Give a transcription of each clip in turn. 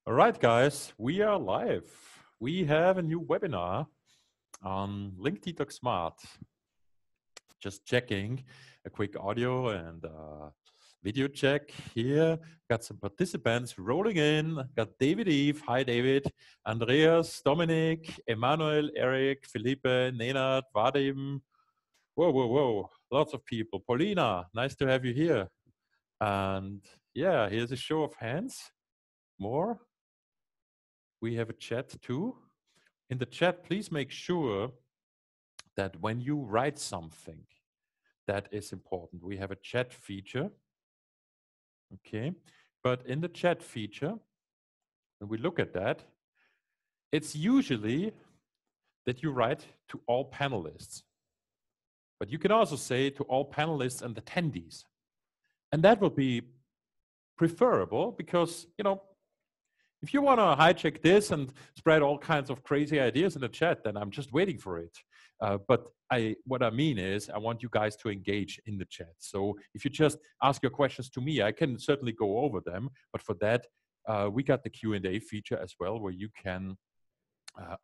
All right, guys, we are live. We have a new webinar on Link Detox Smart. Just checking a quick audio and video check here. Got some participants rolling in. Got David Eve. Hi, David. Andreas, Dominic, Emmanuel, Eric, Felipe, Nenad, Vadim. Whoa, whoa, whoa. Lots of people. Paulina, nice to have you here. And yeah, here's a show of hands. More. We have a chat too. In the chat, please make sure that when you write something, that is important. We have a chat feature. Okay. But in the chat feature, when we look at that, it's usually that you write to all panelists. But you can also say to all panelists and attendees. And that would be preferable because, you know, if you want to hijack this and spread all kinds of crazy ideas in the chat, then I'm just waiting for it. But what I mean is I want you guys to engage in the chat. So if you just ask your questions to me, I can certainly go over them. But for that, we got the Q&A feature as well, where you can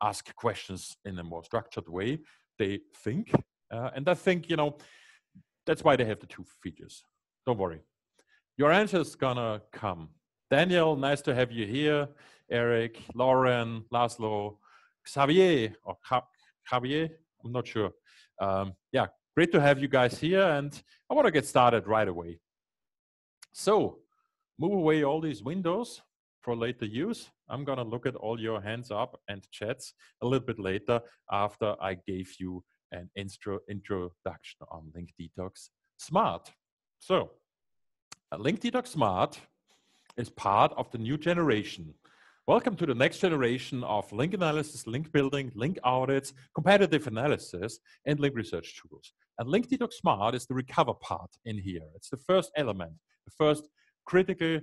ask questions in a more structured way, they think. And I think, you know, that's why they have the two features. Don't worry. Your answer is going to come. Daniel, nice to have you here. Eric, Lauren, Laszlo, Xavier, or Javier, I'm not sure. Yeah, great to have you guys here, and I want to get started right away. So, move away all these windows for later use. I'm going to look at all your hands up and chats a little bit later after I gave you an introduction on Link Detox Smart. So, Link Detox Smart is part of the new generation. Welcome to the next generation of link analysis, link building, link audits, competitive analysis, and link research tools. And Link Detox Smart is the recover part in here. It's the first element, the first critical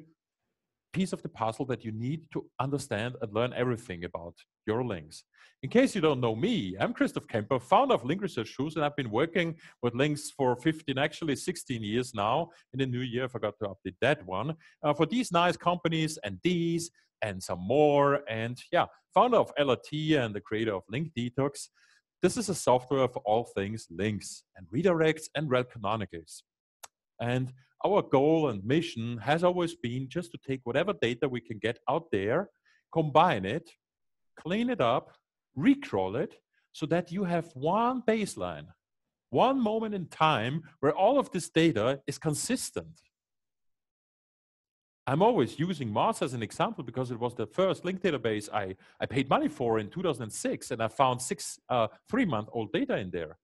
piece of the puzzle that you need to understand and learn everything about your links. In case you don't know me, I'm Christoph Kemper, founder of Link Research Tools, and I've been working with links for 15, actually 16 years now. In the new year, I forgot to update that one. For these nice companies and these and some more, and yeah, founder of LOT and the creator of Link Detox. This is a software for all things links and redirects and rel canonicals. And our goal and mission has always been just to take whatever data we can get out there, combine it, clean it up, recrawl it, so that you have one baseline, one moment in time where all of this data is consistent. I'm always using Mars as an example because it was the first link database I paid money for in 2006, and I found 3-month-old data in there.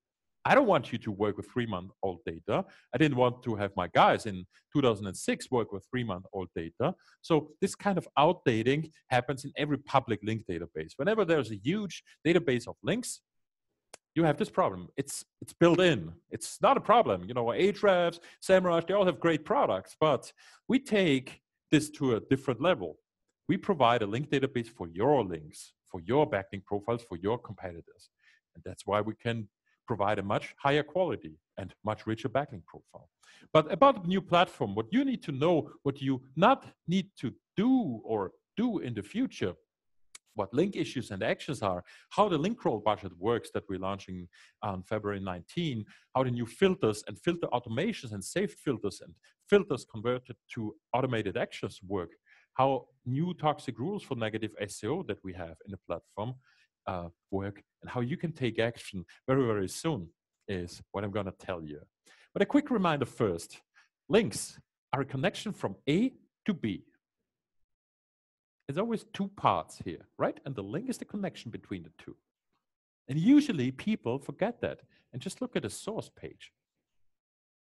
I don't want you to work with 3-month-old data. I didn't want to have my guys in 2006 work with 3-month-old data. So this kind of outdating happens in every public link database. Whenever there's a huge database of links, you have this problem. It's built in. It's not a problem. You know, Ahrefs, SEMrush, they all have great products, but we take this to a different level. We provide a link database for your links, for your backlink profiles, for your competitors. And that's why we can provide a much higher quality and much richer backlink profile. But about the new platform, what you need to know, what you not need to do or do in the future, what link issues and actions are, how the link roll budget works that we're launching on February 19, how the new filters and filter automations and saved filters and filters converted to automated actions work, how new toxic rules for negative SEO that we have in the platform work, and how you can take action very, very soon is what I'm going to tell you. But a quick reminder first, links are a connection from A to B. There's always two parts here, right? And the link is the connection between the two. And usually people forget that and just look at the source page.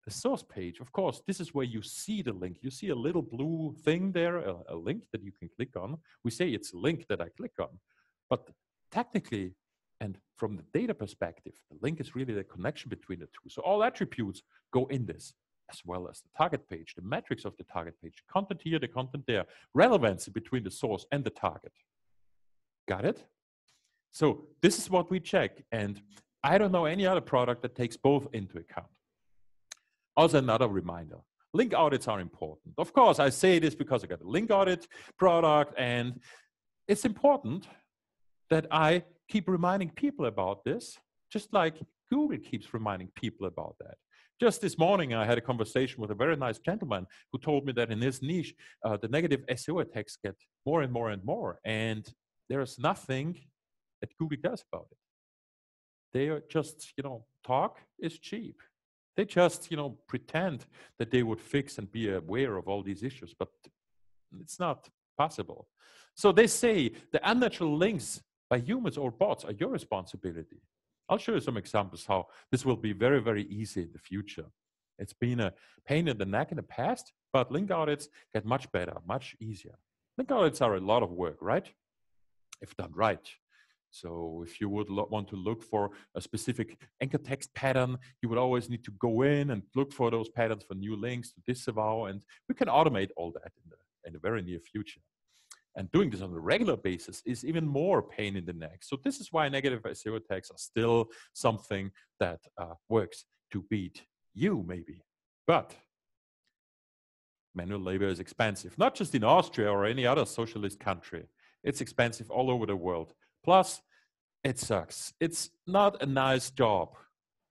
The source page, of course, this is where you see the link. You see a little blue thing there, a link that you can click on. We say it's a link that I click on. But technically, and from the data perspective, the link is really the connection between the two. So all attributes go in this, as well as the target page, the metrics of the target page, the content here, the content there, relevancy between the source and the target. Got it? So this is what we check. And I don't know any other product that takes both into account. Also, another reminder, Link audits are important. Of course, I say this because I got a link audit product, and it's important that I keep reminding people about this, just like Google keeps reminding people about that. Just this morning, I had a conversation with a very nice gentleman who told me that in his niche, the negative SEO attacks get more and more and more, and there's nothing that Google does about it. They are just, talk is cheap. They just, pretend that they would fix and be aware of all these issues, but it's not possible. So they say the unnatural links by humans or bots are your responsibility. I'll show you some examples how this will be very, very easy in the future. It's been a pain in the neck in the past, but link audits get much better, much easier. Link audits are a lot of work, right? If done right. So if you would want to look for a specific anchor text pattern, you would always need to go in and look for those patterns for new links to disavow, and we can automate all that in the very near future. And doing this on a regular basis is even more pain in the neck. So this is why negative SEO attacks are still something that works to beat you, maybe. But manual labor is expensive, not just in Austria or any other socialist country. It's expensive all over the world. Plus, it sucks. It's not a nice job.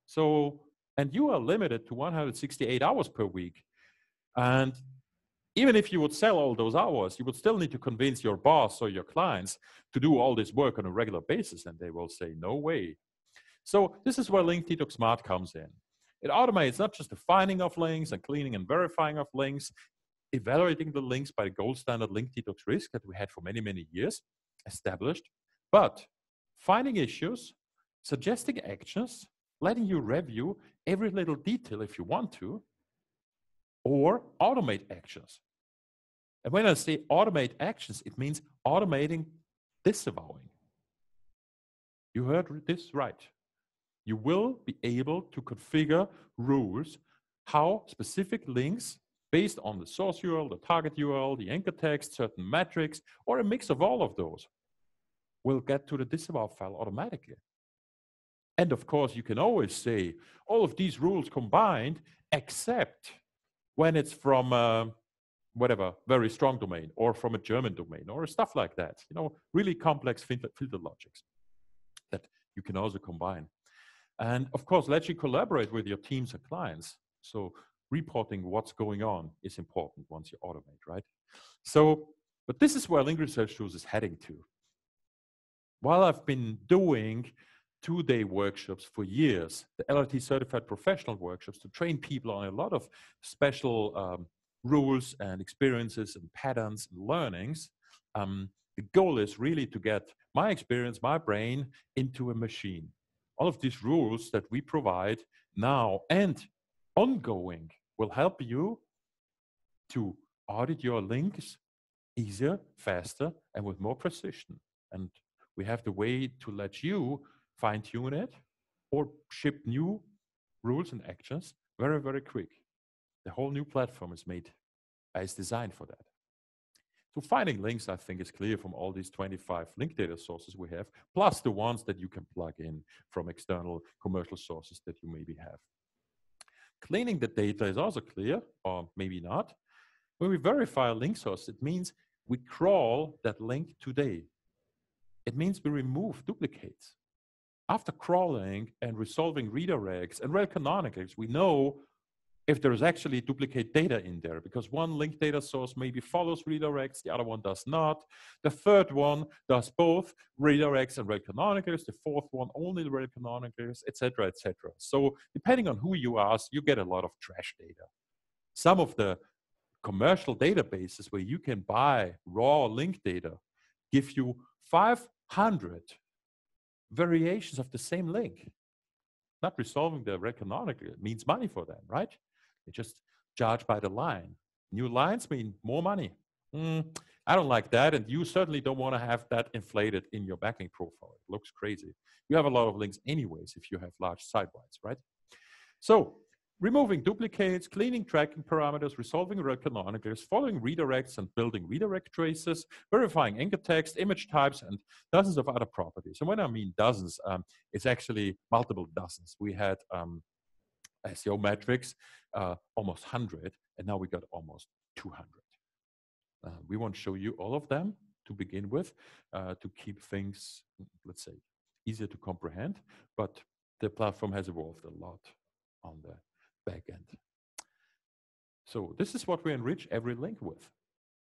So, and you are limited to 168 hours per week. And even if you would sell all those hours, you would still need to convince your boss or your clients to do all this work on a regular basis, and they will say, no way. So this is where Link Detox Smart comes in. It automates not just the finding of links and cleaning and verifying of links, evaluating the links by the gold standard Link Detox risk that we had for many, many years established, but finding issues, suggesting actions, letting you review every little detail if you want to, or automate actions. And when I say automate actions, it means automating disavowing. You heard this right. You will be able to configure rules how specific links based on the source URL, the target URL, the anchor text, certain metrics, or a mix of all of those will get to the disavow file automatically. And of course, you can always say all of these rules combined, except when it's from whatever, very strong domain, or from a German domain, or stuff like that. Really complex filter logics that you can also combine. And of course, let you collaborate with your teams and clients. So reporting what's going on is important once you automate, right? So, but this is where Link Research Tools is heading to. While I've been doing 2-day workshops for years, the LRT certified professional workshops to train people on a lot of special rules and experiences and patterns and learnings, the goal is really to get my experience, my brain into a machine. All of these rules that we provide now and ongoing will help you to audit your links easier, faster, and with more precision. And we have the way to let you fine-tune it or ship new rules and actions very, very quick. The whole new platform is designed for that. So finding links, I think, is clear from all these 25 link data sources we have, plus the ones that you can plug in from external commercial sources that you maybe have. Cleaning the data is also clear, or maybe not. When we verify a link source, it means we crawl that link today. It means we remove duplicates. After crawling and resolving redirects and rel canonicals, we know if there's actually duplicate data in there, because one link data source maybe follows redirects, the other one does not. The third one does both redirects and rel canonicals, the fourth one only rel canonicals, etc., etc. So depending on who you ask, you get a lot of trash data. Some of the commercial databases where you can buy raw link data give you 500 variations of the same link. Not resolving the rel canonical means money for them, right? They just charge by the line. New lines mean more money. I don't like that, and you certainly don't want to have that inflated in your backlink profile. It looks crazy. You have a lot of links anyways if you have large sidewinds, right? So removing duplicates, cleaning tracking parameters, resolving rel canonicals, following redirects and building redirect traces, verifying anchor text, image types, and dozens of other properties. And when I mean dozens, it's actually multiple dozens. We had SEO metrics, almost 100, and now we got almost 200. We won't show you all of them to begin with, to keep things, let's say, easier to comprehend, but the platform has evolved a lot on the back end. So this is what we enrich every link with.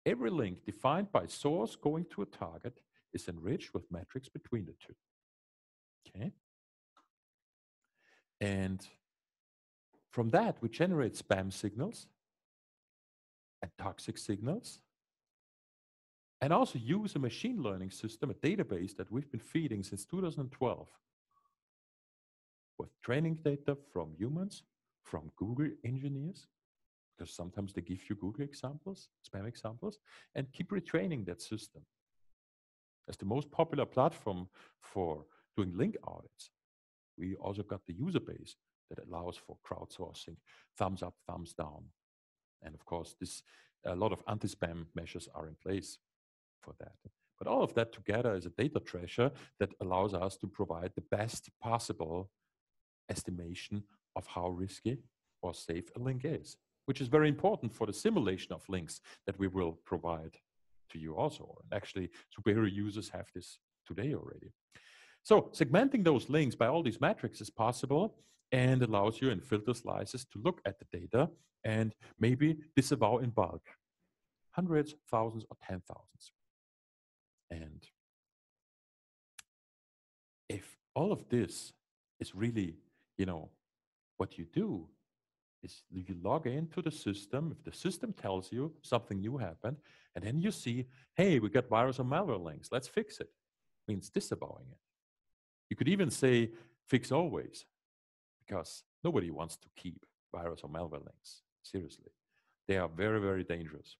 Every link defined by source going to a target is enriched with metrics between the two. Okay? And from that, we generate spam signals and toxic signals, and also use a machine learning system, a database that we've been feeding since 2012 with training data from humans, from Google engineers, because sometimes they give you Google examples, spam examples, and keep retraining that system. As the most popular platform for doing link audits, we also got the user base that allows for crowdsourcing, thumbs up, thumbs down. And of course, a lot of anti-spam measures are in place for that. But all of that together is a data treasure that allows us to provide the best possible estimation of how risky or safe a link is, which is very important for the simulation of links that we will provide to you also. And actually, superior users have this today already. So segmenting those links by all these metrics is possible and allows you in filter slices to look at the data and maybe disavow in bulk, hundreds, thousands, or 10,000s. And if all of this is really, what you do is you log into the system, if the system tells you something new happened, and then you see, hey, we got virus or malware links, let's fix it. Means disavowing it. You could even say fix always, because nobody wants to keep virus or malware links. Seriously. They are very, very dangerous.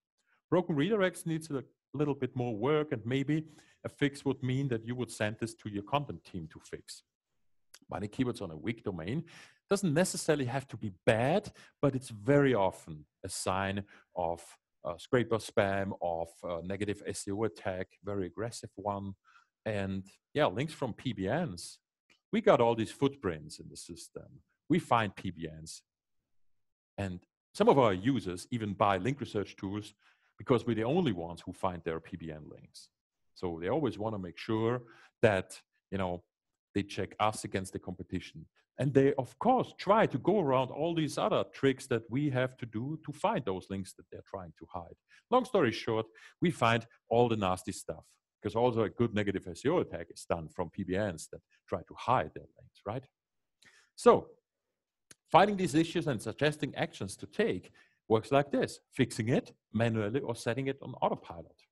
Broken redirects needs a little bit more work, and maybe a fix would mean that you would send this to your content team to fix. Binding keywords on a weak domain doesn't necessarily have to be bad, but it's very often a sign of scraper spam, of negative SEO attack, very aggressive one. And yeah, links from PBNs. We got all these footprints in the system. We find PBNs. And some of our users even buy link research tools because we're the only ones who find their PBN links. So they always want to make sure that, they check us against the competition. And they, of course, try to go around all these other tricks that we have to do to find those links that they're trying to hide. Long story short, we find all the nasty stuff, because also a good negative SEO attack is done from PBNs that try to hide their links, right? So fighting these issues and suggesting actions to take works like this: fixing it manually or setting it on autopilot.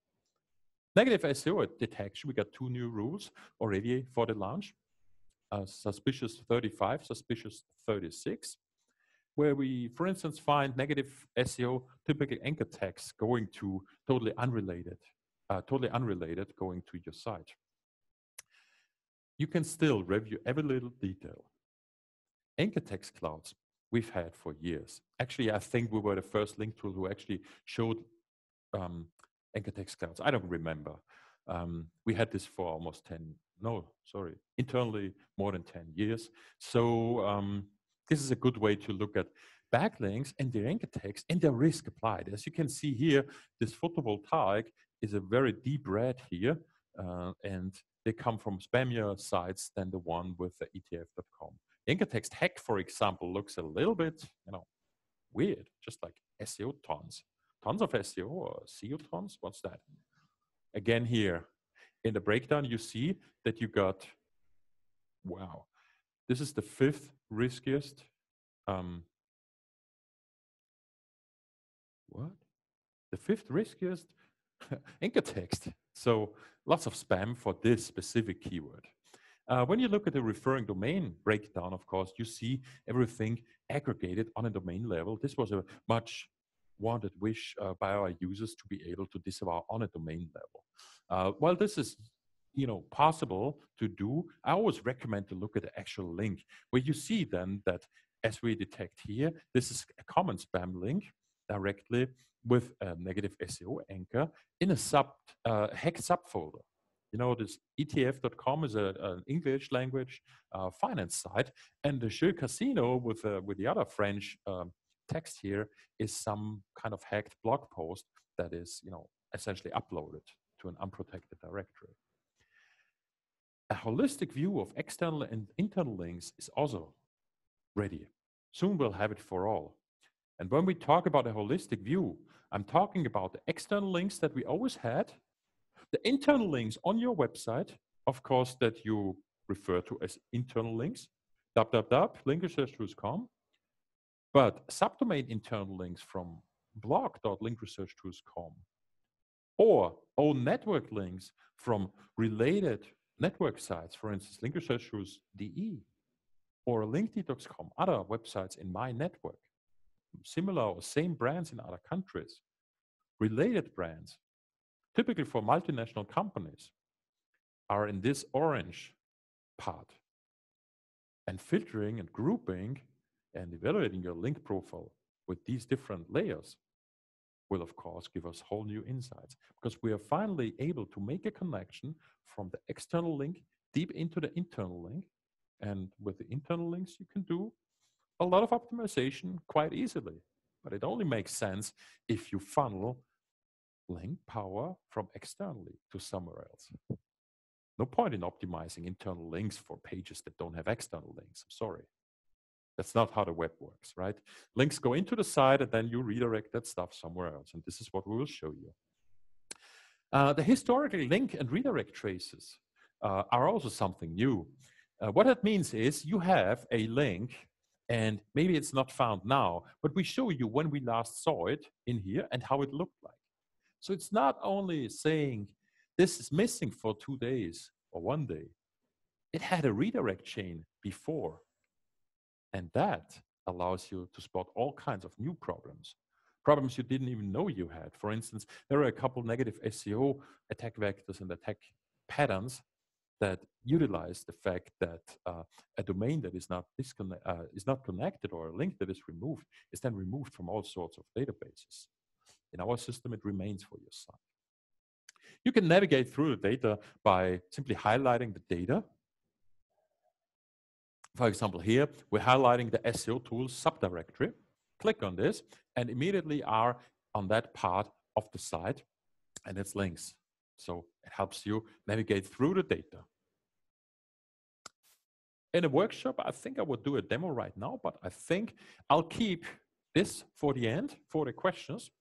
Negative SEO detection, we got 2 new rules already for the launch. Suspicious 35, suspicious 36, where we, for instance, find negative SEO typical anchor text going to totally unrelated going to your site. You can still review every little detail. Anchor text clouds we've had for years. Actually, I think we were the first link tool who actually showed anchor text clouds. I don't remember. We had this for almost internally more than 10 years. So this is a good way to look at backlinks and their anchor text and their risk applied. As you can see here, this photovoltaic is a very deep red here, and they come from spammier sites than the one with the ETF.com. Anchor text hack, for example, looks a little bit, weird, just like SEO tons. Tons of SEO or SEO tons, what's that? Again here, in the breakdown, you see that you got, wow, this is the 5th riskiest, The 5th riskiest anchor text. So lots of spam for this specific keyword. When you look at the referring domain breakdown, of course, you see everything aggregated on a domain level. This was a much wanted wish by our users to be able to disavow on a domain level. While this is possible to do, I always recommend to look at the actual link, where you see then that, as we detect here, this is a common spam link directly with a negative SEO anchor in a hacked subfolder. This ETF.com is an English language finance site, and the Jeux Casino with the other French text here is some kind of hacked blog post that is, essentially uploaded to an unprotected directory. A holistic view of external and internal links is also ready. Soon we'll have it for all. And when we talk about a holistic view, I'm talking about the external links that we always had, the internal links on your website, of course, that you refer to as internal links, www.linkresearchtools.com, but subdomain internal links from blog.linkresearchtools.com or own network links from related network sites, for instance, linkresearchtools.de or linkdetox.com, other websites in my network, similar or same brands in other countries, related brands, typically for multinational companies, are in this orange part. And filtering and grouping and evaluating your link profile with these different layers will, of course, give us whole new insights, because we are finally able to make a connection from the external link deep into the internal link. And with the internal links, you can do a lot of optimization quite easily. But it only makes sense if you funnel link power from externally to somewhere else. No point in optimizing internal links for pages that don't have external links. I'm sorry. That's not how the web works, right? Links go into the site and then you redirect that stuff somewhere else. And this is what we will show you. The historical link and redirect traces are also something new. What that means is you have a link and maybe it's not found now, but we show you when we last saw it in here and how it looked like. So it's not only saying this is missing for 2 days or 1 day. It had a redirect chain before. And that allows you to spot all kinds of new problems you didn't even know you had. For instance, there are a couple negative SEO attack vectors and attack patterns that utilize the fact that a domain that is not connected, or a link that is removed, is then removed from all sorts of databases. In our system, it remains for your site. You can navigate through the data by simply highlighting the data. For example, here, we're highlighting the SEO tools subdirectory. Click on this and immediately are on that part of the site, and it's links. So it helps you navigate through the data. In a workshop, I think I would do a demo right now, but I think I'll keep this for the end, for the questions,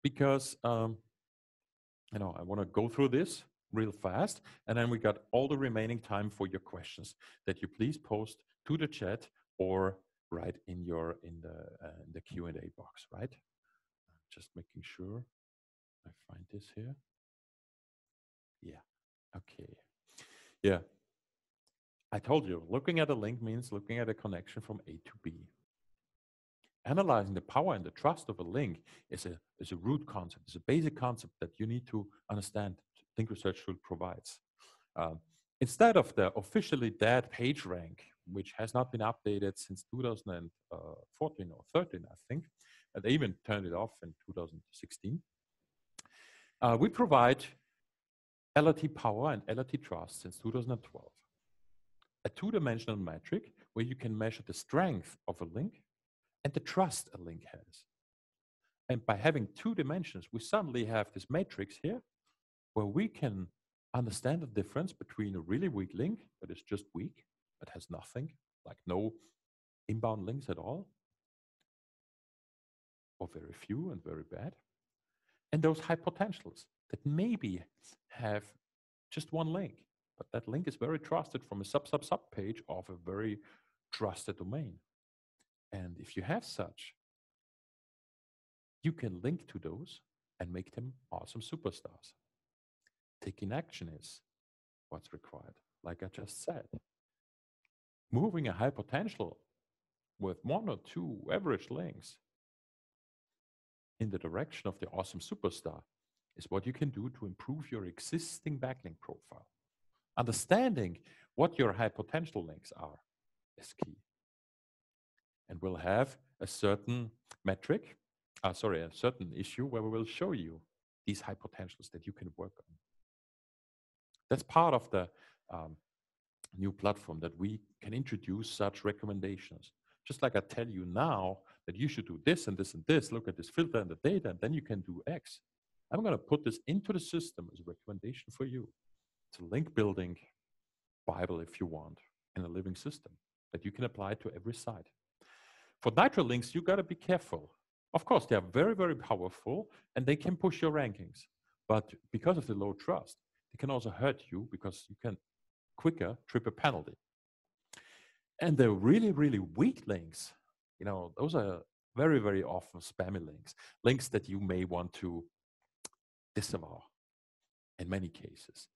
because I want to go through this real fast, and then we got all the remaining time for your questions that you please post to the chat or write in the Q&A box, right? Just making sure I find this here. Yeah, okay. Yeah, I told you, looking at a link means looking at a connection from A to B. Analyzing the power and the trust of a link is a root concept, it's a basic concept that you need to understand Link Research Tool provides. Instead of the officially dead page rank, which has not been updated since 2014 or 13, I think, and they even turned it off in 2016, we provide LRT power and LRT trust since 2012. A two-dimensional metric where you can measure the strength of a link and the trust a link has. And by having 2 dimensions, we suddenly have this matrix here where we can understand the difference between a really weak link that is just weak, that has nothing, like no inbound links at all, or very few and very bad, and those high potentials that maybe have just 1 link, but that link is very trusted from a sub page of a very trusted domain. And if you have such, you can link to those and make them awesome superstars. Taking action is what's required, like I just said. Moving a high potential with 1 or 2 average links in the direction of the awesome superstar is what you can do to improve your existing backlink profile. Understanding what your high potential links are is key. And we'll have a certain metric, a certain issue where we will show you these high potentials that you can work on. That's part of the new platform, that we can introduce such recommendations. Just like I tell you now that you should do this and this and this, look at this filter and the data, and then you can do X. I'm going to put this into the system as a recommendation for you. It's a link building Bible, if you want, in a living system that you can apply to every site. For nitro links, you got to be careful. Of course, they are very, very powerful and they can push your rankings. But because of the low trust, they can also hurt you because you can quicker trip a penalty. And the really, really weak links, you know, those are very, very often spammy links, links that you may want to disavow in many cases.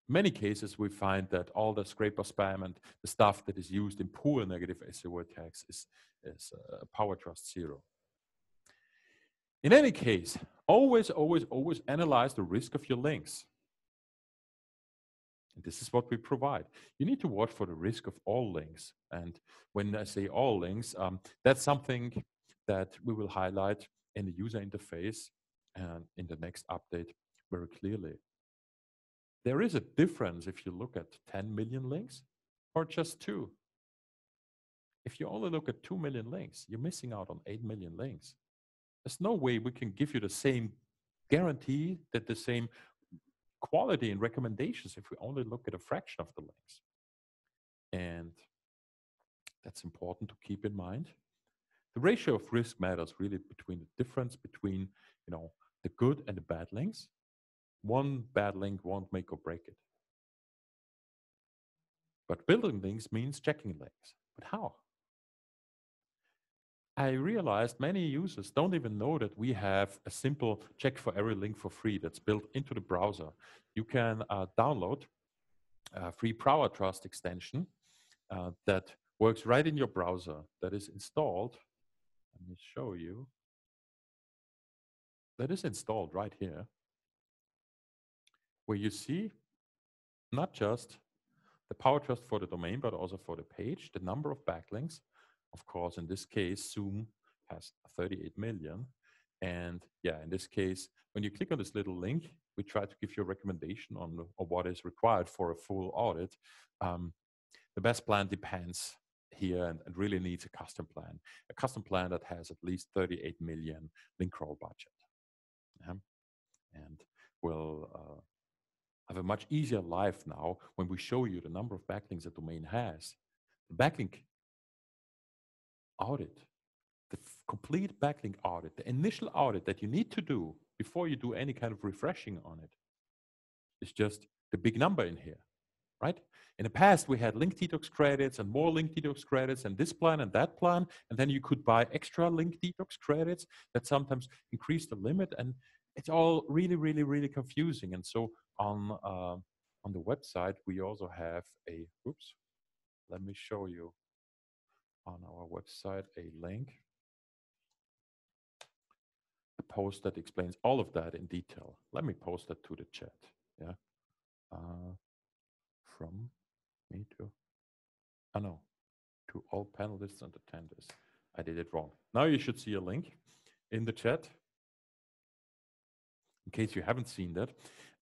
In many cases, we find that all the scraper spam and the stuff that is used in poor negative SEO attacks is power trust 0. In any case, always, always, always analyze the risk of your links. And this is what we provide. You need to watch for the risk of all links. And when I say all links, that's something that we will highlight in the user interface and in the next update very clearly. There is a difference if you look at 10 million links or just 2. If you only look at 2 million links, you're missing out on 8 million links. There's no way we can give you the same guarantee, that the same quality and recommendations if we only look at a fraction of the links. And that's important to keep in mind. The ratio of risk matters really between the difference between, you know, the good and the bad links. One bad link won't make or break it. But building links means checking links. But how? I realized many users don't even know that we have a simple check for every link for free that's built into the browser. You can download a free PLAUTUS extension that works right in your browser, that is installed. Let me show you. That is installed right here, where you see not just the power trust for the domain, but also for the page, the number of backlinks. Of course, in this case, Zoom has 38 million. And yeah, in this case, when you click on this little link, we try to give you a recommendation on what is required for a full audit. The best plan depends here and really needs a custom plan that has at least 38 million link crawl budget. And will have a much easier life now when we show you the number of backlinks a domain has. The backlink audit, the complete backlink audit, the initial audit that you need to do before you do any kind of refreshing on it is just the big number in here, right? In the past, we had link detox credits and more link detox credits and this plan and that plan, and then you could buy extra link detox credits that sometimes increase the limit, and it's all really, really, really confusing. And so on the website, we also have a, oops, let me show you on our website a link, a post that explains all of that in detail. Let me post that to the chat. Yeah, from me to, no, to all panelists and attenders. I did it wrong. Now you should see a link in the chat, in case you haven't seen that.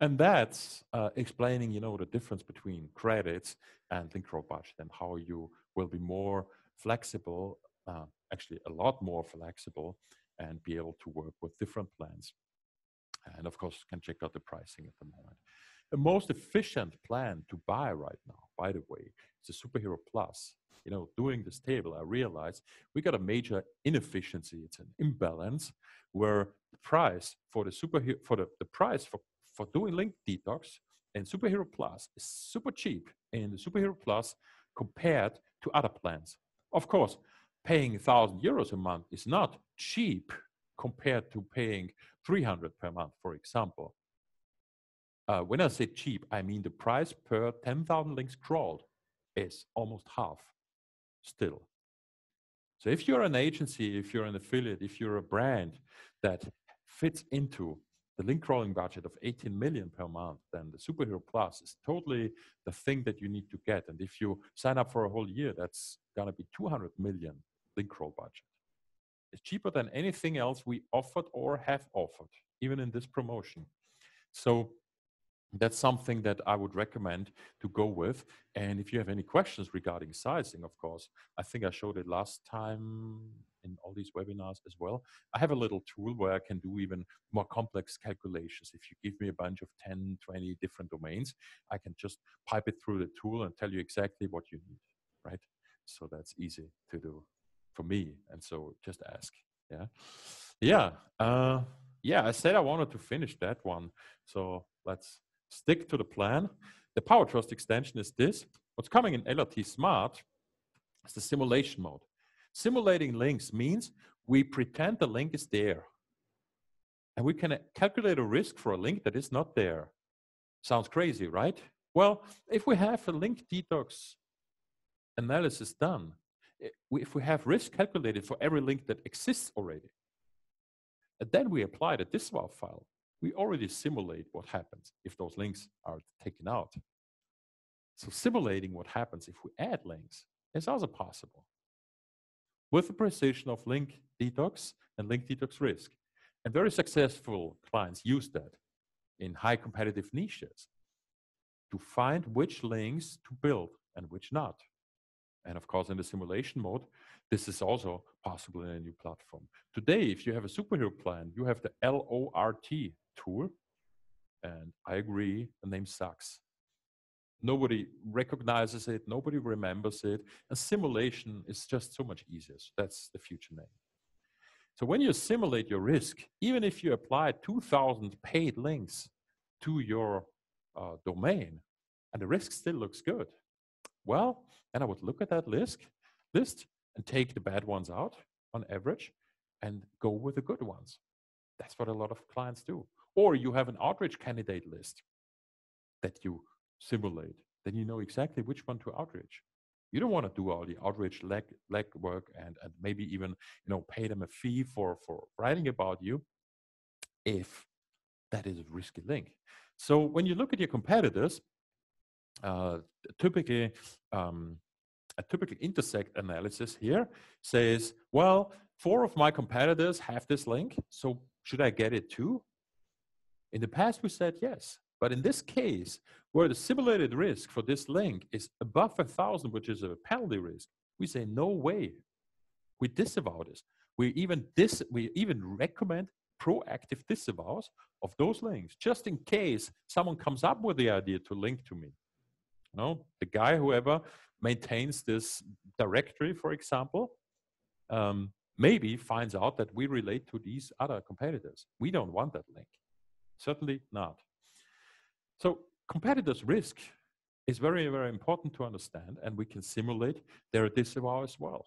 And that's explaining, you know, the difference between credits and link crawl budget and how you will be more flexible, actually a lot more flexible, and be able to work with different plans. And of course, you can check out the pricing at the moment. The most efficient plan to buy right now, by the way, is the Superhero Plus. You know, doing this table, I realized we got a major inefficiency. It's an imbalance where the price for the superhero, for the price for doing link detox and Superhero Plus is super cheap in the Superhero Plus compared to other plans. Of course, paying 1,000 euros a month is not cheap compared to paying 300 per month, for example. When I say cheap, I mean the price per 10,000 links crawled is almost half still. So if you're an agency, if you're an affiliate, if you're a brand that fits into the link crawling budget of 18 million per month, then the Superhero Plus is totally the thing that you need to get. And if you sign up for a whole year, that's going to be 200 million link crawl budget. It's cheaper than anything else we offered or have offered, even in this promotion. So that's something that I would recommend to go with. And if you have any questions regarding sizing, of course, I think I showed it last time in all these webinars as well. I have a little tool where I can do even more complex calculations. If you give me a bunch of 10, 20 different domains, I can just pipe it through the tool and tell you exactly what you need, right? So that's easy to do for me. And so just ask. Yeah. Yeah. Yeah, I said I wanted to finish that one. So let's stick to the plan. The Power Trust extension is this. What's coming in LOT Smart is the simulation mode. Simulating links means we pretend the link is there. And we can calculate a risk for a link that is not there. Sounds crazy, right? Well, if we have a link detox analysis done, if we have risk calculated for every link that exists already, and then we apply the DISAVOW file, we already simulate what happens if those links are taken out. So simulating what happens if we add links is also possible with the precision of link detox and link detox risk. And very successful clients use that in high competitive niches to find which links to build and which not. And of course, in the simulation mode, this is also possible in a new platform. Today, if you have a superhero plan, you have the LORT tool. And I agree, the name sucks. Nobody recognizes it, nobody remembers it. And simulation is just so much easier. So that's the future name. So when you simulate your risk, even if you apply 2,000 paid links to your domain, and the risk still looks good, well, then I would look at that list and take the bad ones out on average and go with the good ones. That's what a lot of clients do. Or you have an outreach candidate list that you simulate. Then you know exactly which one to outreach. You don't want to do all the outreach leg work and maybe even pay them a fee for writing about you if that is a risky link. So when you look at your competitors, typically a typical intersect analysis here says, well, 4 of my competitors have this link, so should I get it too? In the past, we said yes. But in this case, where the simulated risk for this link is above 1,000, which is a penalty risk, we say no way. We disavow this. We even recommend proactive disavows of those links, just in case someone comes up with the idea to link to me. The guy, whoever maintains this directory, for example, maybe finds out that we relate to these other competitors. We don't want that link. Certainly not. So competitors' risk is very, very important to understand, and we can simulate their disavow as well.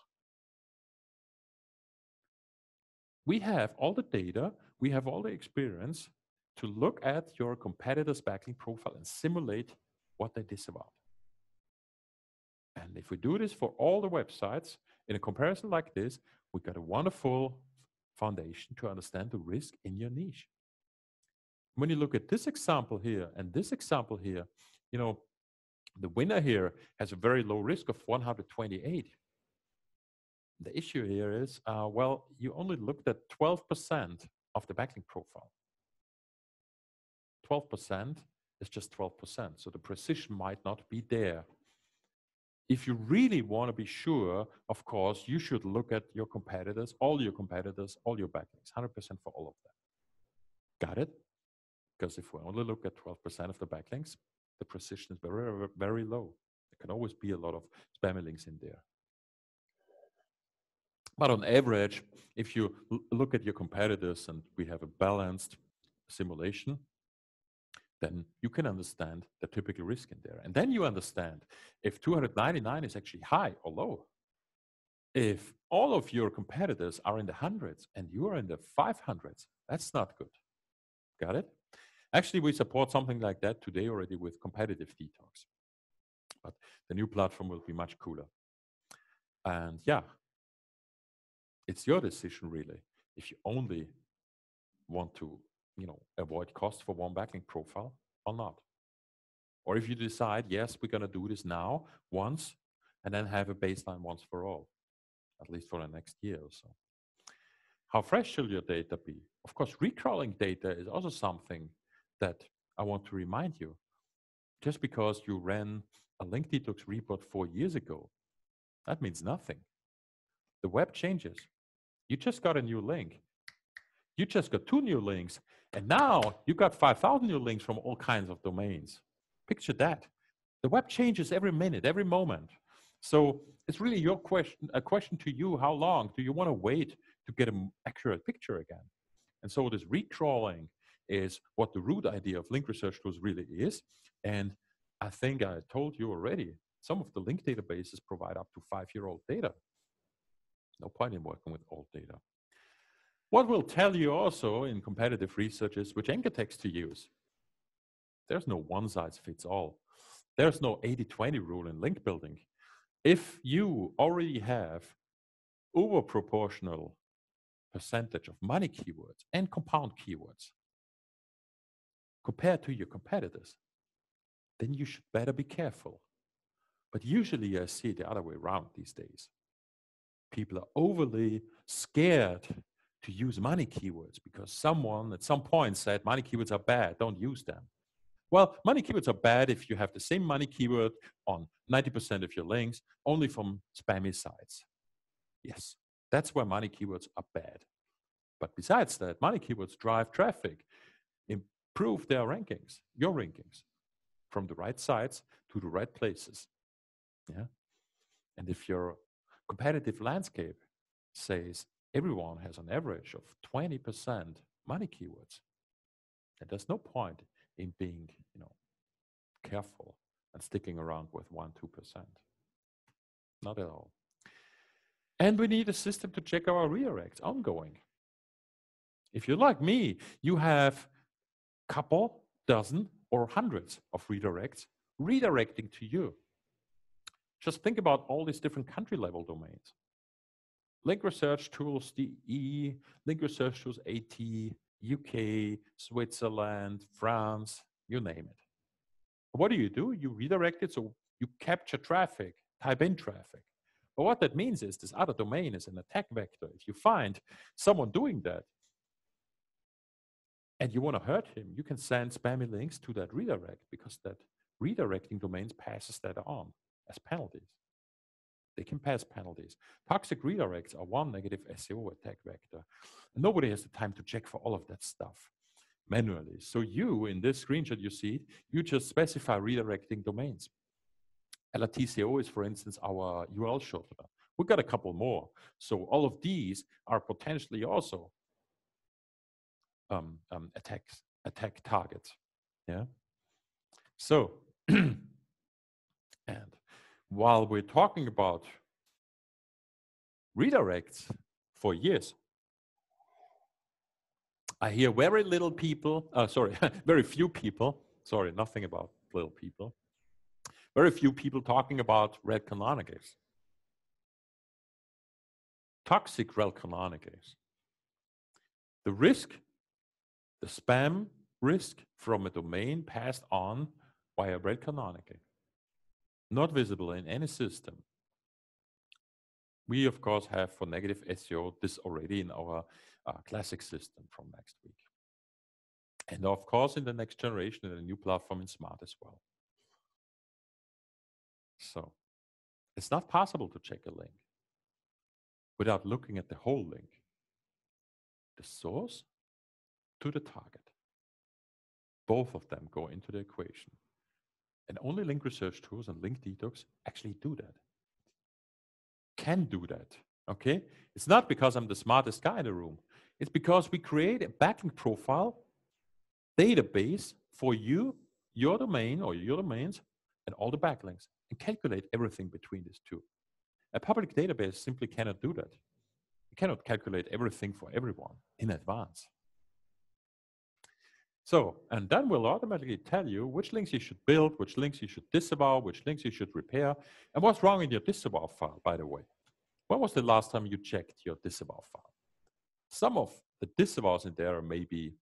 We have all the data, we have all the experience to look at your competitor's backlink profile and simulate what they disavowed. And if we do this for all the websites in a comparison like this, we got a wonderful foundation to understand the risk in your niche. When you look at this example here and this example here, the winner here has a very low risk of 128. The issue here is, well, you only looked at 12% of the backlink profile. 12% is just 12%, so the precision might not be there. If you really want to be sure, of course, you should look at your competitors, all your backlinks, 100% for all of them. Got it? Because if we only look at 12% of the backlinks, the precision is very, very low. There can always be a lot of spammy links in there. But on average, if you look at your competitors and we have a balanced simulation, then you can understand the typical risk in there. And then you understand if 299 is actually high or low. If all of your competitors are in the hundreds and you are in the 500s, that's not good. Got it? Actually, we support something like that today already with competitive detox. But the new platform will be much cooler. And yeah, it's your decision really. If you only want to, avoid cost for one backlink profile or not. Or if you decide, yes, we're going to do this now once and then have a baseline once for all, at least for the next year or so. How fresh should your data be? Of course, recrawling data is also something that I want to remind you. Just because you ran a link detox report 4 years ago, that means nothing. The web changes. You just got a new link. You just got 2 new links. And now you got 5,000 new links from all kinds of domains. Picture that. The web changes every minute, every moment. So it's really your question, a question to you. How long do you want to wait to get an accurate picture again? And so this recrawling is what the root idea of link research tools really is. And I think I told you already, some of the link databases provide up to 5-year-old data. No point in working with old data. What we'll tell you also in competitive research is which anchor text to use. There's no one size fits all. There's no 80-20 rule in link building. If you already have over proportional percentage of money keywords and compound keywords compared to your competitors, then you should better be careful. But usually I see it the other way around these days. People are overly scared to use money keywords because someone at some point said money keywords are bad, don't use them. Well, money keywords are bad if you have the same money keyword on 90% of your links, only from spammy sites. Yes, that's where money keywords are bad. But besides that, money keywords drive traffic, improve their rankings, your rankings, from the right sites to the right places. Yeah. And if your competitive landscape says everyone has an average of 20% money keywords, then there's no point in being, careful and sticking around with 1-2%. Not at all. And we need a system to check our redirects ongoing. If you're like me, you have a couple, dozen, or hundreds of redirects redirecting to you. Just think about all these different country level domains. Link Research Tools DE, Link Research Tools AT, UK, Switzerland, France, you name it. What do? You redirect it, so you capture traffic, type in traffic. But what that means is this other domain is an attack vector. If you find someone doing that and you want to hurt him, you can send spammy links to that redirect because that redirecting domains passes that on as penalties. They can pass penalties. Toxic redirects are one negative SEO attack vector. Nobody has the time to check for all of that stuff manually. So you, in this screenshot you see, you just specify redirecting domains. LRTCO is, for instance, our URL shortener. We've got a couple more. So all of these are potentially also attack targets. Yeah. So, and while we're talking about redirects for years, I hear very little people, very few people, nothing about little people, very few people talking about red canonical. Toxic red canonical. The risk, the spam risk from a domain passed on via red canonical, not visible in any system. We, of course, have for negative SEO this already in our classic system from next week. And of course, in the next generation, in the new platform in Smart as well. So it's not possible to check a link without looking at the whole link, the source to the target. Both of them go into the equation. And only link research tools and link detox actually do that. Can do that, okay? It's not because I'm the smartest guy in the room. It's because we create a backlink profile database for you, your domain or your domains, and all the backlinks, and calculate everything between these two. A public database simply cannot do that. You cannot calculate everything for everyone in advance. So, and then we'll automatically tell you which links you should build, which links you should disavow, which links you should repair, and what's wrong in your disavow file, by the way. When was the last time you checked your disavow file? Some of the disavows in there may be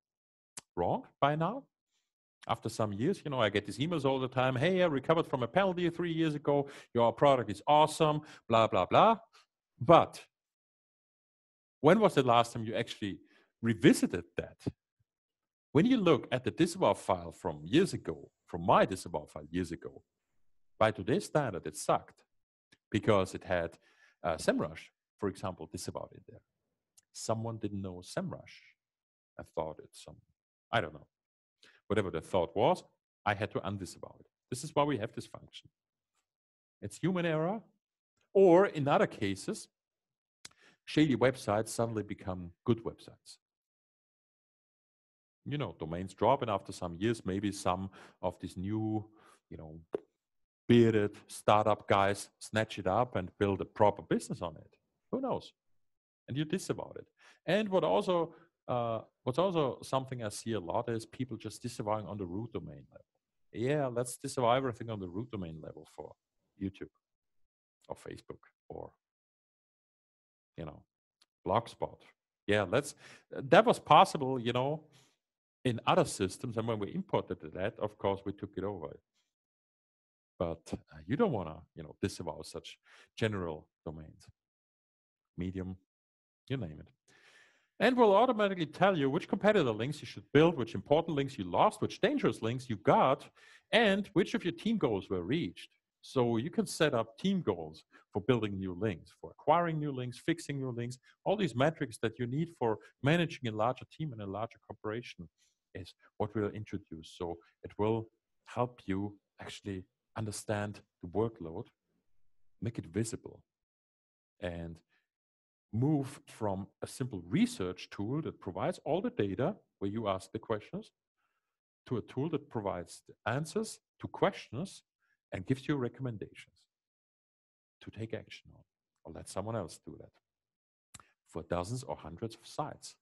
wrong by now. After some years, I get these emails all the time. Hey, I recovered from a penalty 3 years ago. Your product is awesome, blah, blah, blah. But when was the last time you actually revisited that? When you look at the disavow file from years ago, from my disavow file years ago, by today's standard, it sucked because it had SEMrush, for example, disavowed in there. someone didn't know SEMrush. I thought it's some, I don't know, whatever the thought was, I had to undisavow it. This is why we have this function. It's human error, or in other cases, shady websites suddenly become good websites. You know, domains drop, and after some years, maybe some of these new, you know, bearded startup guys snatch it up and build a proper business on it. Who knows? And you disavow it. And what's also something I see a lot is people just disavowing on the root domain level. Yeah, let's disavow everything on the root domain level for YouTube or Facebook or, you know, Blogspot. Yeah, that was possible, you know, in other systems. And when we imported that, of course, we took it over. But you don't want to, you know, disavow such general domains. Medium, you name it. And will automatically tell you which competitor links you should build, which important links you lost, which dangerous links you got, and which of your team goals were reached. So you can set up team goals for building new links, for acquiring new links, fixing new links, all these metrics that you need for managing a larger team and a larger corporation is what we'll introduce. So it will help you actually understand the workload, make it visible, and move from a simple research tool that provides all the data where you ask the questions to a tool that provides the answers to questions and gives you recommendations to take action on, or let someone else do that for dozens or hundreds of sites.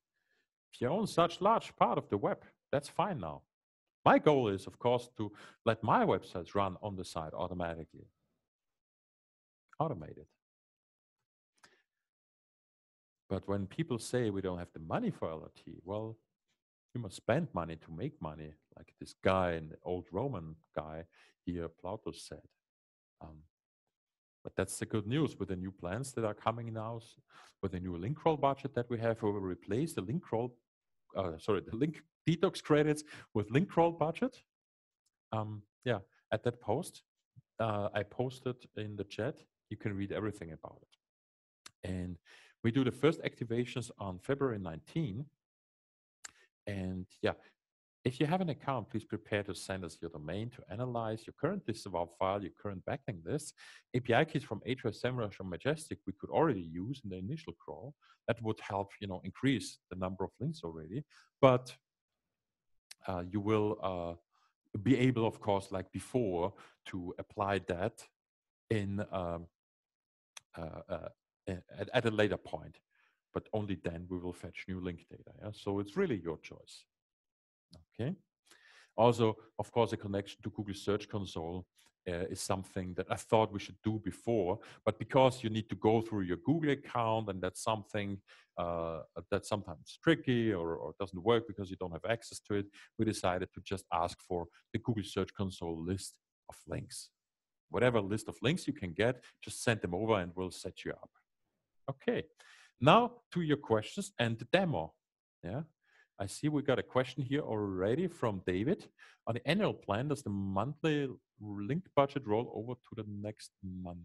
If you own such large part of the web, that's fine now. My goal is, of course, to let my websites run on the site automatically. Automated. But when people say we don't have the money for LRT, well, you must spend money to make money, like this guy, an old Roman guy here, PLAUTUS said. But that's the good news with the new plans that are coming now, with the new link roll budget that we have, we will replace the link roll, the link detox credits with link roll budget. Yeah, at that post, I posted in the chat, you can read everything about it. And we do the first activations on February 19. And yeah, if you have an account, please prepare to send us your domain to analyze your current disavow file, your current backlink lists. API keys from Ahrefs, SEMrush, or Majestic we could already use in the initial crawl. That would help, you know, increase the number of links already. But you will be able, of course, like before, to apply that in at a later point. But only then we will fetch new link data. Yeah? So it's really your choice. Okay. Also, of course, a connection to Google Search Console is something that I thought we should do before, but because you need to go through your Google account, and that's something that's sometimes tricky or doesn't work because you don't have access to it, we decided to just ask for the Google Search Console list of links. Whatever list of links you can get, just send them over and we'll set you up. Okay, now to your questions and the demo. Yeah. I see we got a question here already from David. On the annual plan, does the monthly linked budget roll over to the next month?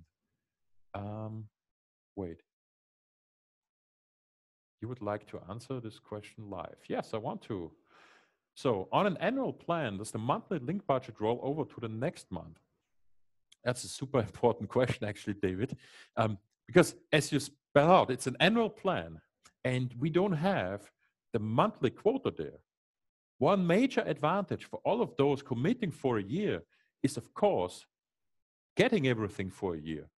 Wait. You would like to answer this question live? Yes, I want to. So on an annual plan, does the monthly link budget roll over to the next month? That's a super important question, actually, David. Because as you spell out, it's an annual plan, and we don't have the monthly quota there. One major advantage for all of those committing for a year is, of course, getting everything for a year.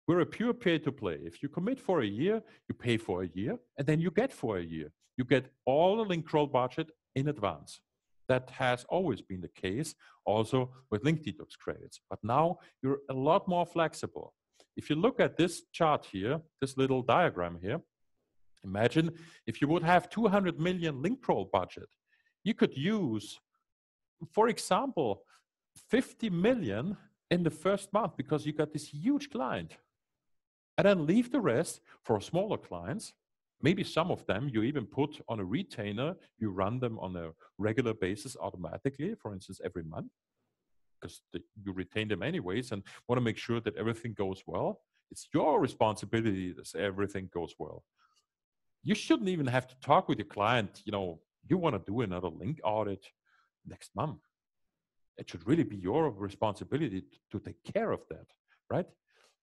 We're a pure pay-to-play. If you commit for a year, you pay for a year, and then you get for a year. You get all the link roll budget in advance. That has always been the case, also with link detox credits. But now you're a lot more flexible. If you look at this chart here, this little diagram here, imagine if you would have 200 million link roll budget, you could use, for example, 50 million in the first month because you got this huge client. And then leave the rest for smaller clients. Maybe some of them you even put on a retainer, you run them on a regular basis automatically, for instance, every month, because you retain them anyways and want to make sure that everything goes well. It's your responsibility that everything goes well. You shouldn't even have to talk with your client. You want to do another link audit next month. It should really be your responsibility to take care of that, right?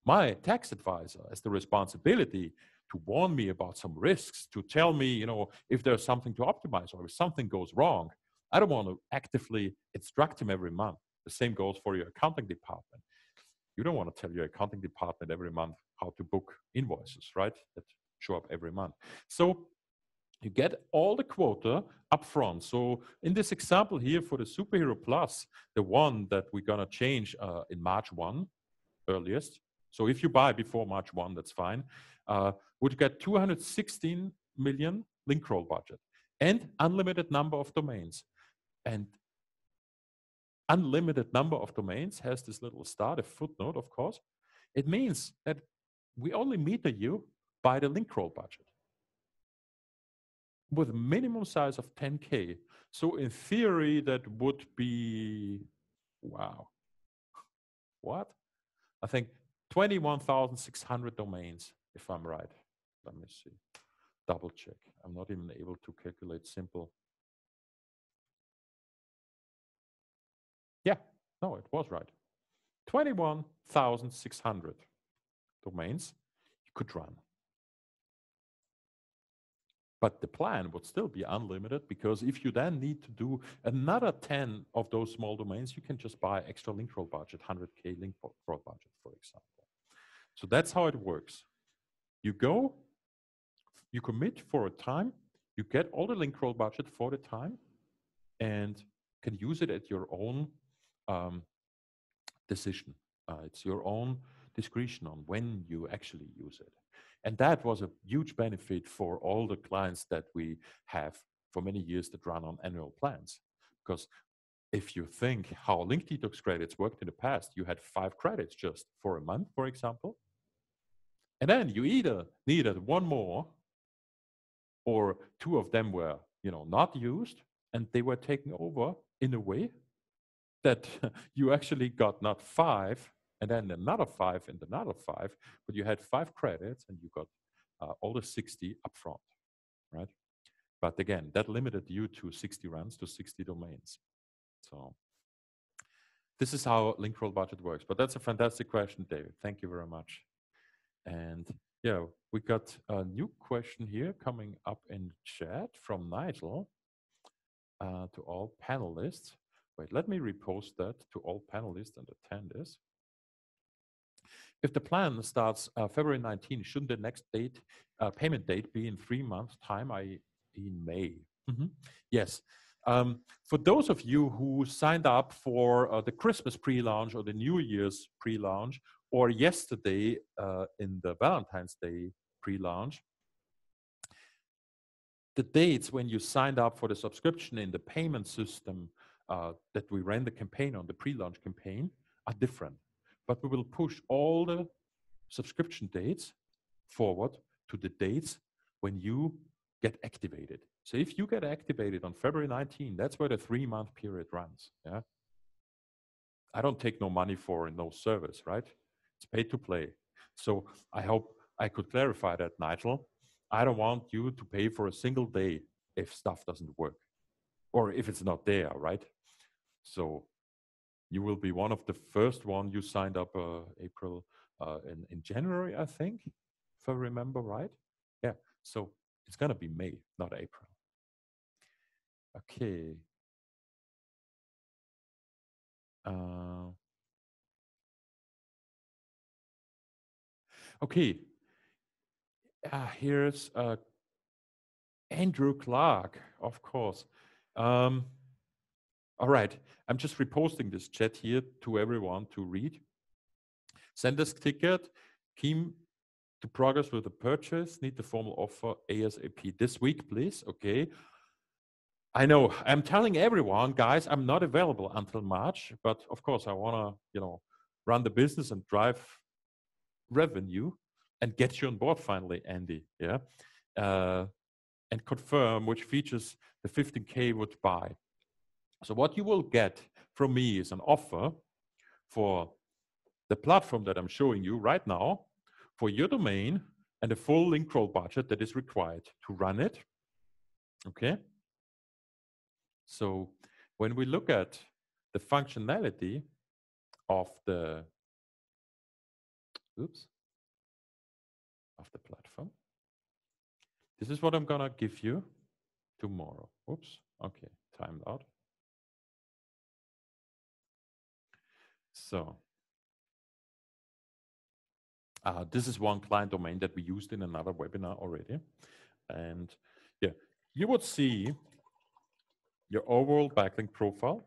My tax advisor has the responsibility to warn me about some risks, to tell me, if there's something to optimize or if something goes wrong. I don't want to actively instruct him every month. The same goes for your accounting department. You don't want to tell your accounting department every month how to book invoices, right? That show up every month. So you get all the quota up front. So in this example here for the Superhero Plus, the one that we're going to change in March 1 earliest. So if you buy before March 1, that's fine. Would get 216 million link roll budget and unlimited number of domains. And unlimited number of domains has this little star, a footnote, of course. It means that we only meter you by the link roll budget with a minimum size of 10K. So in theory, that would be, wow, what? I think 21,600 domains, if I'm right. Let me see, double check. I'm not even able to calculate simple. Yeah, no, it was right. 21,600 domains you could run. But the plan would still be unlimited, because if you then need to do another 10 of those small domains, you can just buy extra link roll budget, 100K link roll budget, for example. So that's how it works. You go, you commit for a time, you get all the link roll budget for the time, and can use it at your own decision. It's your own discretion on when you actually use it. And that was a huge benefit for all the clients that we have for many years that run on annual plans. Because if you think how Link Detox credits worked in the past, you had 5 credits just for a month, for example. And then you either needed one more, or 2 of them were, not used, and they were taken over in a way that you actually got not 5, and then another 5 and another 5, but you had 5 credits and you got all the 60 upfront, right? But again, that limited you to 60 runs, to 60 domains. So this is how link roll budget works. But that's a fantastic question, David. Thank you very much. And yeah, we got a new question here coming up in chat from Nigel to all panelists. Wait, let me repost that to all panelists and attendees. If the plan starts February 19, shouldn't the next date, payment date, be in 3 months' time, i.e. in May? Yes. For those of you who signed up for the Christmas pre-launch or the New Year's pre-launch, or yesterday in the Valentine's Day pre-launch, the dates when you signed up for the subscription in the payment system that we ran the campaign on, the pre-launch campaign, are different. But we will push all the subscription dates forward to the dates when you get activated. So if you get activated on February 19, that's where the 3-month period runs. Yeah, I don't take no money for no service, right? It's pay to play. So I hope I could clarify that, Nigel. I don't want you to pay for a single day if stuff doesn't work, or if it's not there, right? So you will be one of the first one you signed up April in January, I think, if I remember right. Yeah, so it's gonna be May, not April. Okay. Okay. Here's Andrew Clark, of course. All right, I'm just reposting this chat here to everyone to read. Send us ticket, keen to progress with the purchase, need the formal offer ASAP this week, please. Okay. I know, I'm telling everyone, guys, I'm not available until March, but of course I want to, run the business and drive revenue and get you on board finally, Andy. Yeah. And confirm which features the 15K would buy. So what you will get from me is an offer for the platform that I'm showing you right now for your domain and a full link roll budget that is required to run it. Okay. So when we look at the functionality of the platform, this is what I'm gonna give you tomorrow. Oops. Okay, timed out. So this is one client domain that we used in another webinar already. And yeah, you would see your overall backlink profile.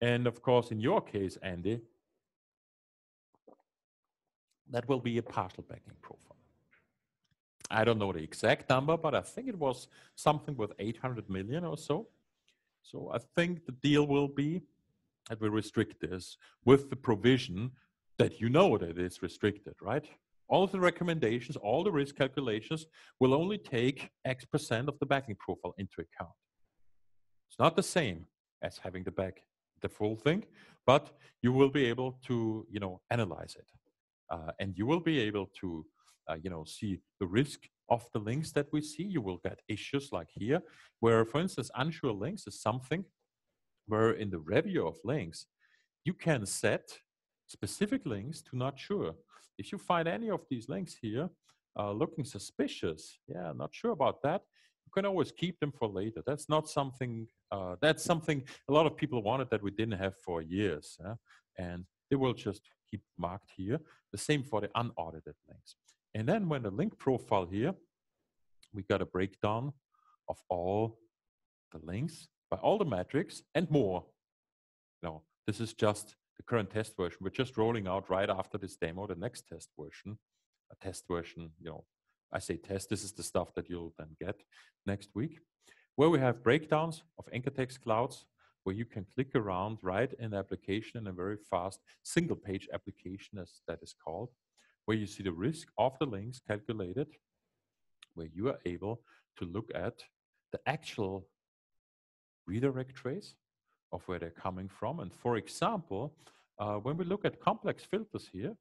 And of course, in your case, Andy, that will be a partial backlink profile. I don't know the exact number, but I think it was something with 800 million or so. So I think the deal will be that we restrict this with the provision that you know that it's restricted, right? All of the recommendations, all the risk calculations will only take X% of the backlink profile into account. It's not the same as having the full thing, but you will be able to, analyze it. And you will be able to, see the risk of the links that we see. You will get issues like here, where, for instance, unsure links is something where in the review of links, you can set specific links to not sure. If you find any of these links here looking suspicious, not sure about that, you can always keep them for later. That's not something, that's something a lot of people wanted that we didn't have for years. And they will just keep marked here. The same for the unaudited links. And then when the link profile here, we got a breakdown of all the links by all the metrics and more. No, this is just the current test version. We're just rolling out right after this demo, the next test version. A test version, I say test, this is the stuff that you'll then get next week, where we have breakdowns of anchor text clouds, where you can click around, right in the application in a very fast single page application, as that is called, where you see the risk of the links calculated, where you are able to look at the actual redirect trace of where they're coming from. And for example, when we look at complex filters here,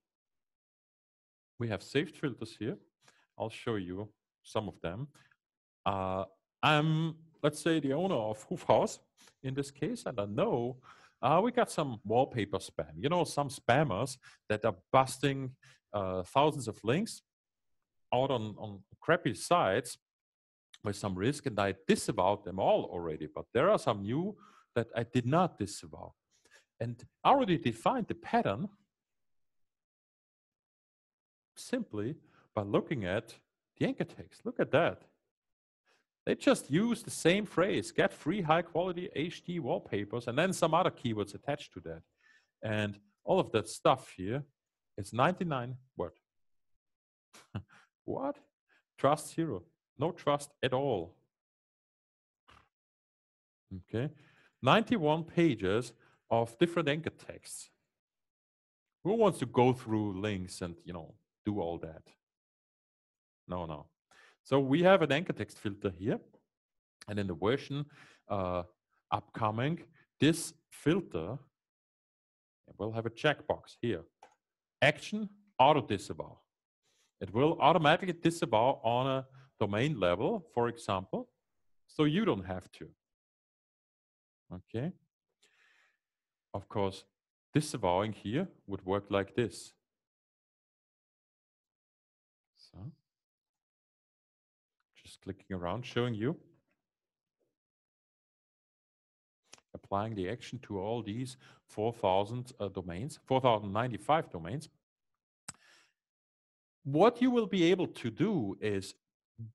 we have saved filters here. I'll show you some of them. I'm, let's say, the owner of Hofhaus in this case, and I know we got some wallpaper spam. Some spammers that are busting thousands of links out on crappy sites with some risk, and I disavowed them all already. But there are some new that I did not disavow. And I already defined the pattern simply by looking at the anchor text. Look at that. They just use the same phrase, get free high quality HD wallpapers, and then some other keywords attached to that. And all of that stuff here, it's 99 what? What? Trust zero. No trust at all. Okay. 91 pages of different anchor texts. Who wants to go through links and, do all that? No. So we have an anchor text filter here. And in the version upcoming, this filter will have a checkbox here. Action, auto disavow. It will automatically disavow on a domain level, for example, so you don't have to. Okay. Of course, disavowing here would work like this. So, just clicking around, showing you. Applying the action to all these 4,000 domains, 4,095 domains. What you will be able to do is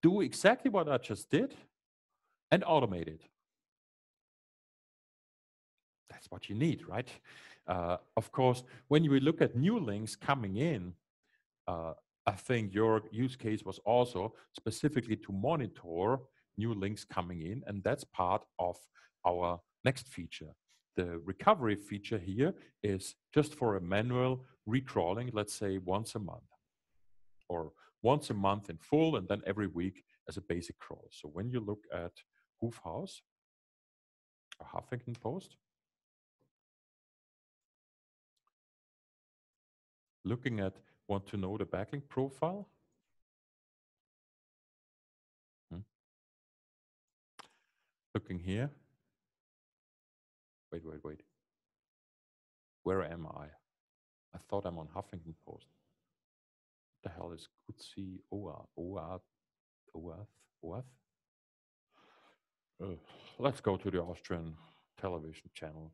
do exactly what I just did and automate it. That's what you need, right? Of course, when you look at new links coming in, I think your use case was also specifically to monitor new links coming in, and that's part of our next feature. The recovery feature here is just for a manual recrawling, let's say once a month, or once a month in full, and then every week as a basic crawl. So when you look at Hofhaus or Huffington Post, looking at want to know the backlink profile, Looking here. Wait. Where am I? I thought I'm on Huffington Post. What the hell is Kutsi Oath? Let's go to the Austrian television channel.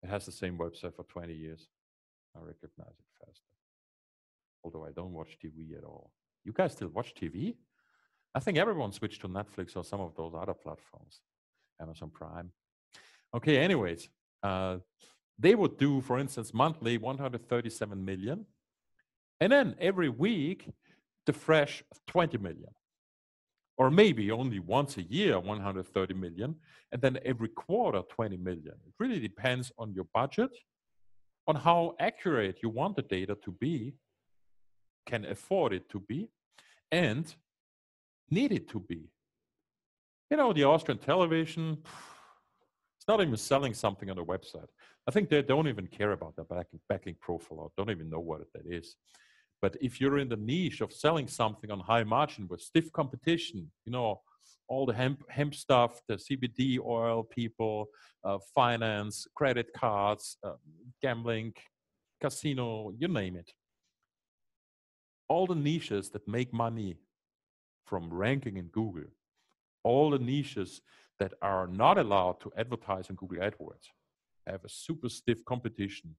It has the same website for 20 years. I recognize it faster. Although I don't watch TV at all. You guys still watch TV? I think everyone switched to Netflix or some of those other platforms. Amazon Prime. Okay, anyways. They would do, for instance, monthly 137 million. And then every week, the fresh 20 million. Or maybe only once a year, 130 million. And then every quarter, 20 million. It really depends on your budget, on how accurate you want the data to be, can afford it to be, and need it to be. You know, the Austrian television, it's not even selling something on the website. I think they don't even care about their backlink profile or don't even know what that is. But if you're in the niche of selling something on high margin with stiff competition, you know, all the hemp stuff, the CBD oil people, finance, credit cards, gambling, casino, you name it. All the niches that make money from ranking in Google, all the niches that are not allowed to advertise in Google AdWords have a super stiff competition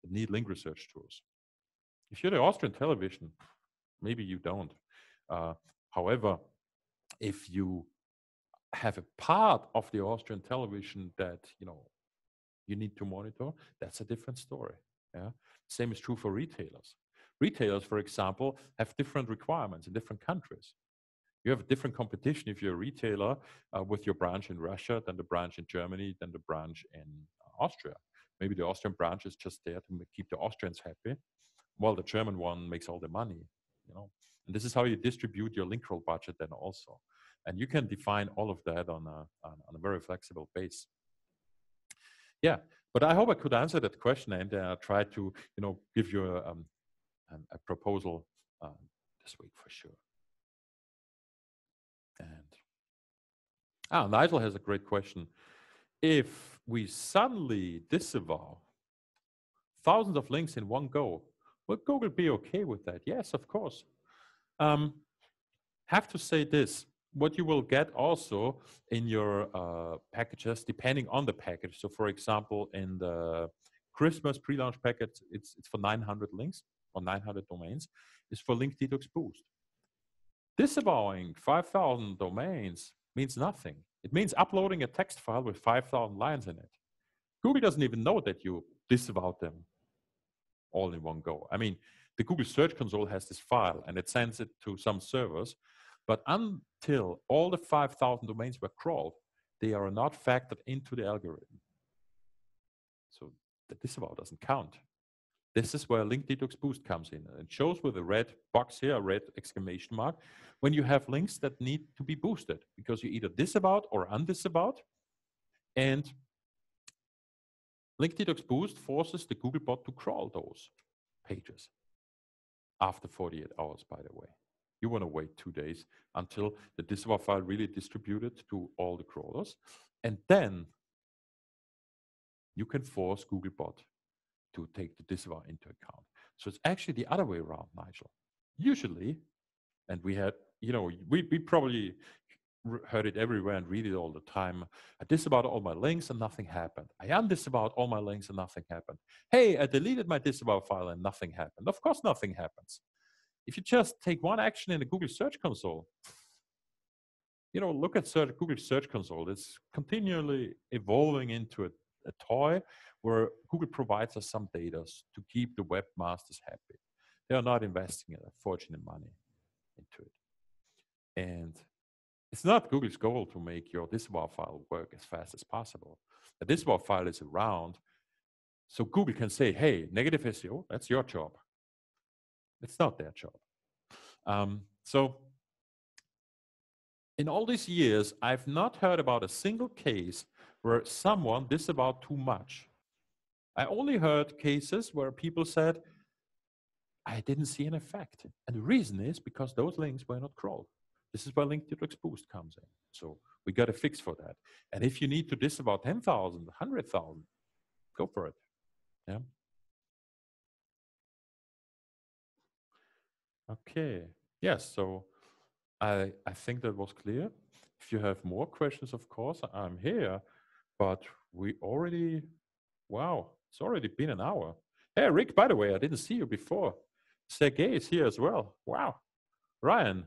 that need link research tools. If you're the Austrian television, maybe you don't. However, if you have a part of the Austrian television that you need to monitor, that's a different story. Yeah, same is true for retailers. Retailers, for example, have different requirements in different countries. You have a different competition if you're a retailer with your branch in Russia than the branch in Germany than the branch in Austria. Maybe the Austrian branch is just there to keep the Austrians happy, while the German one makes all the money. And this is how you distribute your link roll budget then also. And you can define all of that on a very flexible base. Yeah, but I hope I could answer that question and try to give you a proposal this week for sure. And Nigel has a great question. If we suddenly disavow thousands of links in one go, will Google be okay with that? Yes, of course. Have to say this. What you will get also in your packages, depending on the package. So for example, in the Christmas pre-launch package, it's for 900 links or 900 domains, is for Link Detox Boost. Disavowing 5,000 domains means nothing. It means uploading a text file with 5,000 lines in it. Google doesn't even know that you disavowed them all in one go. I mean, the Google Search Console has this file and it sends it to some servers, but until all the 5,000 domains were crawled, they are not factored into the algorithm. So the disavow doesn't count. This is where Link Detox Boost comes in. It shows with a red box here, a red exclamation mark, when you have links that need to be boosted because you either disavowed or undisavowed. And Link Detox Boost forces the Googlebot to crawl those pages after 48 hours, by the way. You want to wait 2 days until the disavow file really distributed to all the crawlers. And then you can force Googlebot to take the disavow into account. So it's actually the other way around, Nigel. Usually, and we had, we probably heard it everywhere and read it all the time. I disavowed all my links and nothing happened. I undisavowed all my links and nothing happened. Hey, I deleted my disavow file and nothing happened. Of course, nothing happens. If you just take one action in the Google Search Console, look at Google Search Console. It's continually evolving into a toy where Google provides us some data to keep the webmasters happy. They are not investing a fortune in money into it. And it's not Google's goal to make your disavow file work as fast as possible. The disavow file is around so Google can say, hey, negative SEO, that's your job. It's not their job. So in all these years, I've not heard about a single case where someone disavowed too much. I only heard cases where people said, I didn't see an effect. And the reason is because those links were not crawled. This is where Link Detox Boost comes in. So We got a fix for that. And if you need to disavow 10,000, 100,000, go for it. Yeah. Okay. Yes. So I think that was clear. If you have more questions, of course, I'm here. But we already, wow, it's already been an hour. Hey, Rick, by the way, I didn't see you before. Sergey is here as well. Wow. Ryan,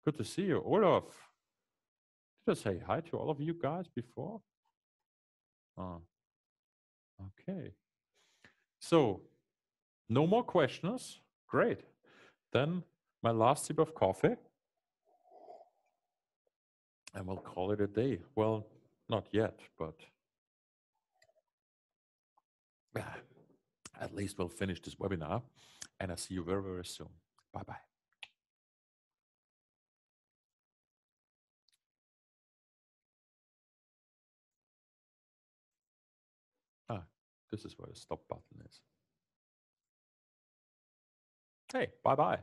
good to see you. Olaf, did I say hi to all of you guys before? Oh, okay. So, no more questions. Great. Then my last sip of coffee. And we'll call it a day. Well, not yet, but at least we'll finish this webinar. And I'll see you very, very soon. Bye-bye. This is where the stop button is. Hey, bye-bye.